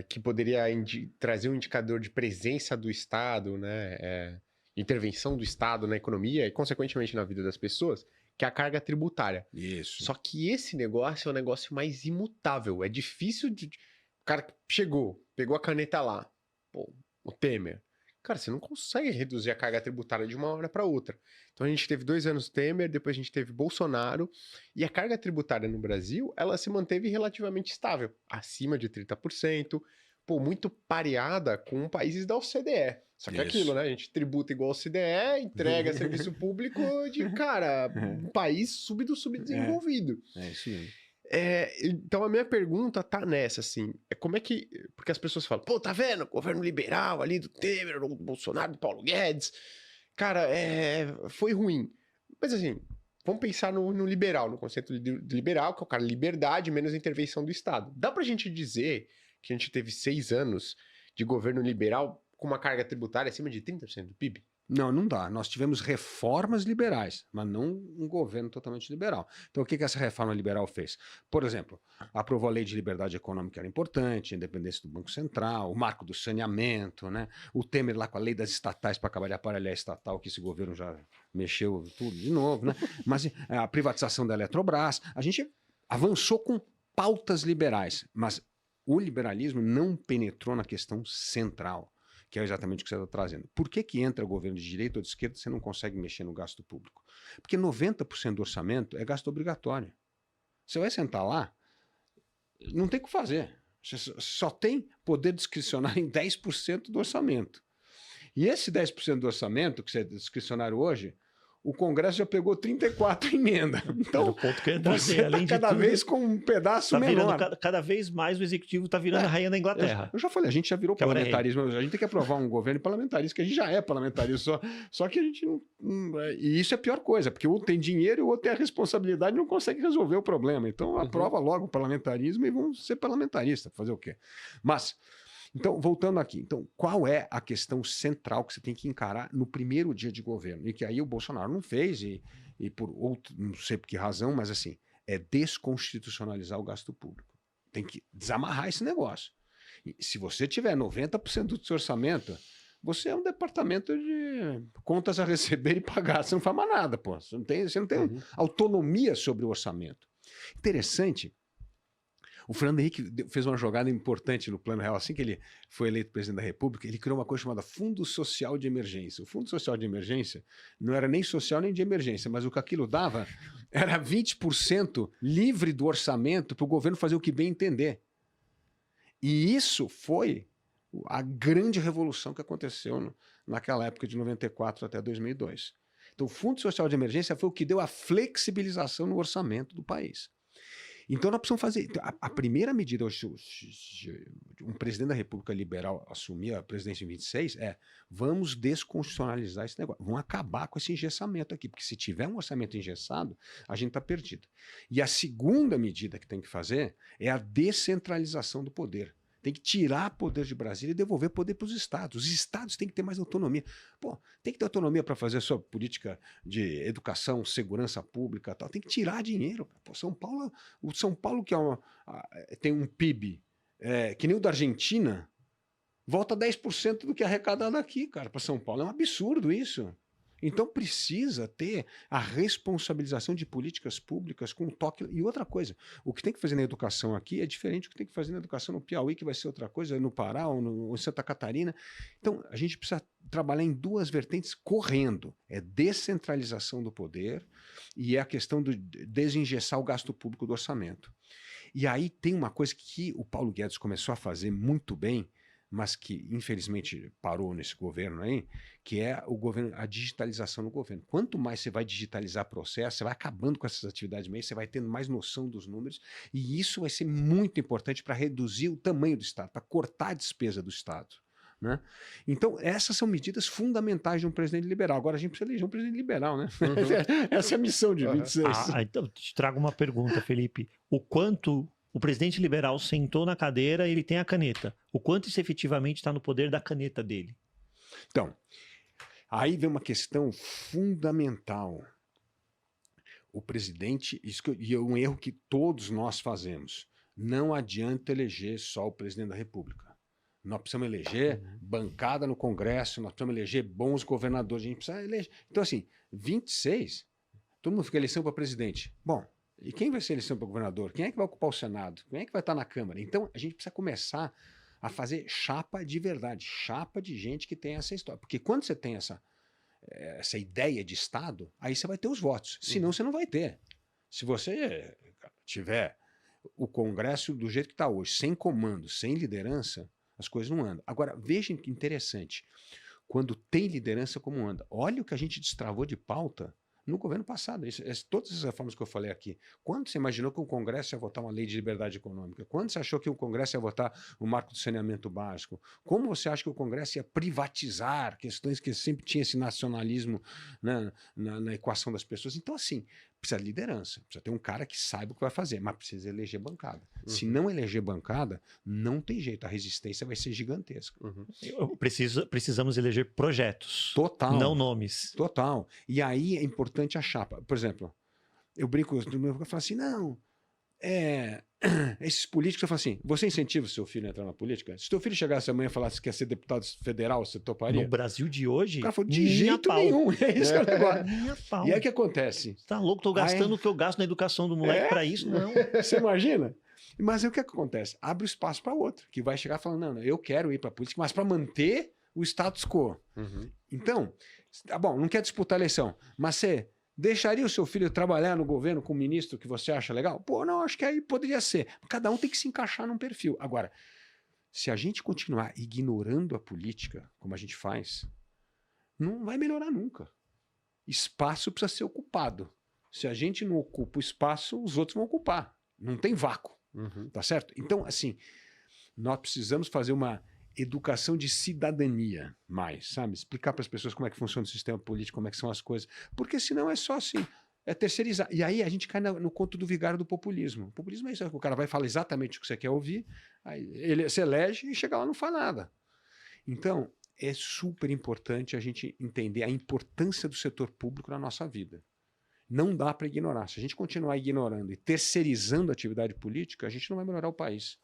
que poderia trazer um indicador de presença do Estado, né? Intervenção do Estado na economia e, consequentemente, na vida das pessoas, que é a carga tributária. Isso. Só que esse negócio é um negócio mais imutável. É difícil de. O cara chegou, pegou a caneta lá, pô, o Temer. Cara, você não consegue reduzir a carga tributária de uma hora para outra. Então a gente teve 2 anos Temer, depois a gente teve Bolsonaro, e a carga tributária no Brasil, ela se manteve relativamente estável, acima de 30%, pô, muito pareada com países da OCDE. Só que é aquilo, Isso. né? A gente tributa igual a OCDE, entrega serviço público de, cara, um país subdesenvolvido. É isso mesmo. Então a minha pergunta tá nessa, assim, como é que... Porque as pessoas falam, pô, tá vendo? Governo liberal ali do Temer, do Bolsonaro, do Paulo Guedes. Cara, foi ruim. Mas assim, vamos pensar no liberal, no conceito de liberal, que é o cara liberdade menos intervenção do Estado. Dá pra gente dizer que a gente teve 6 anos de governo liberal com uma carga tributária acima de 30% do PIB? Não, não dá. Nós tivemos reformas liberais, mas não um governo totalmente liberal. Então, o que essa reforma liberal fez? Por exemplo, aprovou a lei de liberdade econômica, que era importante, a independência do Banco Central, o marco do saneamento, né? O Temer lá com a lei das estatais para acabar de aparelhar a estatal, que esse governo já mexeu tudo de novo, né? Mas a privatização da Eletrobras, a gente avançou com pautas liberais, mas o liberalismo não penetrou na questão central, que é exatamente o que você está trazendo. Por que entra o governo de direita ou de esquerda e você não consegue mexer no gasto público? Porque 90% do orçamento é gasto obrigatório. Você vai sentar lá, não tem o que fazer. Você só tem poder discricionário em 10% do orçamento. E esse 10% do orçamento, que é discricionário hoje, o Congresso já pegou 34 emendas. Então, era o ponto que eu ia trazer. você Além está de cada tudo, vez com um pedaço tá menor. virando cada vez mais o executivo está virando a rainha da Inglaterra. Eu já falei, a gente já virou Quebra parlamentarismo. A gente tem que aprovar um governo parlamentarista, que a gente já é parlamentarista. Só que a gente não. E isso é a pior coisa, porque um tem dinheiro e o outro tem a responsabilidade e não consegue resolver o problema. Então, aprova logo o parlamentarismo e vamos ser parlamentaristas. Fazer o quê? Mas. Então, voltando aqui. Então, qual é a questão central que você tem que encarar no primeiro dia de governo? E que aí o Bolsonaro não fez, e por outro, não sei por que razão, mas assim, é desconstitucionalizar o gasto público. Tem que desamarrar esse negócio. E se você tiver 90% do seu orçamento, você é um departamento de contas a receber e pagar. Você não faz mais nada, pô. Você não tem autonomia sobre o orçamento. Interessante. O Fernando Henrique fez uma jogada importante no Plano Real. Assim que ele foi eleito presidente da República, ele criou uma coisa chamada Fundo Social de Emergência. O Fundo Social de Emergência não era nem social nem de emergência, mas o que aquilo dava era 20% livre do orçamento para o governo fazer o que bem entender. E isso foi a grande revolução que aconteceu naquela época de 94 até 2002. Então, o Fundo Social de Emergência foi o que deu a flexibilização no orçamento do país. Então, nós precisamos fazer... A primeira medida, um presidente da República Liberal assumir a presidência em 26, vamos desconstitucionalizar esse negócio. Vamos acabar com esse engessamento aqui, porque se tiver um orçamento engessado, a gente está perdido. E a segunda medida que tem que fazer é a descentralização do poder. Tem que tirar poder de Brasília e devolver poder para os estados. Os estados têm que ter mais autonomia. Pô, tem que ter autonomia para fazer a sua política de educação, segurança pública, tal. Tem que tirar dinheiro. Pô, o São Paulo que tem um PIB que nem o da Argentina, volta 10% do que é arrecadado aqui, cara, para São Paulo. É um absurdo isso. Então precisa ter a responsabilização de políticas públicas com toque. E outra coisa, o que tem que fazer na educação aqui é diferente do que tem que fazer na educação no Piauí, que vai ser outra coisa, no Pará ou em Santa Catarina. Então a gente precisa trabalhar em duas vertentes correndo. É descentralização do poder e é a questão de desengessar o gasto público do orçamento. E aí tem uma coisa que o Paulo Guedes começou a fazer muito bem, mas que infelizmente parou nesse governo aí, que é a digitalização no governo. Quanto mais você vai digitalizar processo, você vai acabando com essas atividades meio, você vai tendo mais noção dos números, e isso vai ser muito importante para reduzir o tamanho do Estado, para cortar a despesa do Estado. Né? Então, essas são medidas fundamentais de um presidente liberal. Agora a gente precisa eleger um presidente liberal, né? Essa é a missão de 26. Então, te trago uma pergunta, Felipe. O quanto o presidente liberal sentou na cadeira e ele tem a caneta? O quanto isso efetivamente está no poder da caneta dele? Então, aí vem uma questão fundamental. O presidente, e é um erro que todos nós fazemos, não adianta eleger só o presidente da República. Nós precisamos eleger bancada no Congresso, nós precisamos eleger bons governadores, a gente precisa eleger. Então, assim, 26, todo mundo fica eleição para presidente. Bom, e quem vai ser eleição para governador? Quem é que vai ocupar o Senado? Quem é que vai estar na Câmara? Então, a gente precisa começar a fazer chapa de verdade, chapa de gente que tem essa história. Porque quando você tem essa ideia de Estado, aí você vai ter os votos. Senão você não vai ter. Se você tiver o Congresso do jeito que está hoje, sem comando, sem liderança, as coisas não andam. Agora, vejam que interessante. Quando tem liderança, como anda? Olha o que a gente destravou de pauta no governo passado. Todas as reformas que eu falei aqui. Quando você imaginou que o Congresso ia votar uma lei de liberdade econômica? Quando você achou que o Congresso ia votar o marco do saneamento básico? Como você acha que o Congresso ia privatizar questões que sempre tinha esse nacionalismo, né, na equação das pessoas? Então, assim, precisa de liderança. Precisa ter um cara que saiba o que vai fazer, mas precisa eleger bancada. Se não eleger bancada, não tem jeito. A resistência vai ser gigantesca. Precisamos eleger projetos. Total. Não nomes. Total. E aí é importante a chapa. Por exemplo, eu brinco, eu falo assim, não, esses políticos, eu falo assim, você incentiva o seu filho a entrar na política? Se seu filho chegasse amanhã e falasse que quer ser deputado federal, você toparia? No Brasil de hoje, O cara falou, de jeito nenhum. É isso que é o negócio. Minha pau. E aí o que acontece? Tá louco, tô gastando o que eu gasto na educação do moleque pra isso? Não. Você imagina? Mas aí o que acontece? Abre o espaço para outro, que vai chegar falando, não, eu quero ir para a política, mas para manter o status quo. Então, tá bom, não quer disputar a eleição, mas você deixaria o seu filho trabalhar no governo com um ministro que você acha legal? Pô, não, acho que aí poderia ser. Cada um tem que se encaixar num perfil. Agora, se a gente continuar ignorando a política, como a gente faz, não vai melhorar nunca. Espaço precisa ser ocupado. Se a gente não ocupa o espaço, os outros vão ocupar. Não tem vácuo. Tá certo? Então, assim, nós precisamos fazer uma educação de cidadania mais, sabe? Explicar para as pessoas como é que funciona o sistema político, como é que são as coisas. Porque senão é só assim, é terceirizar. E aí a gente cai no conto do vigário do populismo. O populismo é isso, o cara vai falar exatamente o que você quer ouvir, aí ele se elege e chega lá e não fala nada. Então, é super importante a gente entender a importância do setor público na nossa vida. Não dá para ignorar. Se a gente continuar ignorando e terceirizando a atividade política, a gente não vai melhorar o país.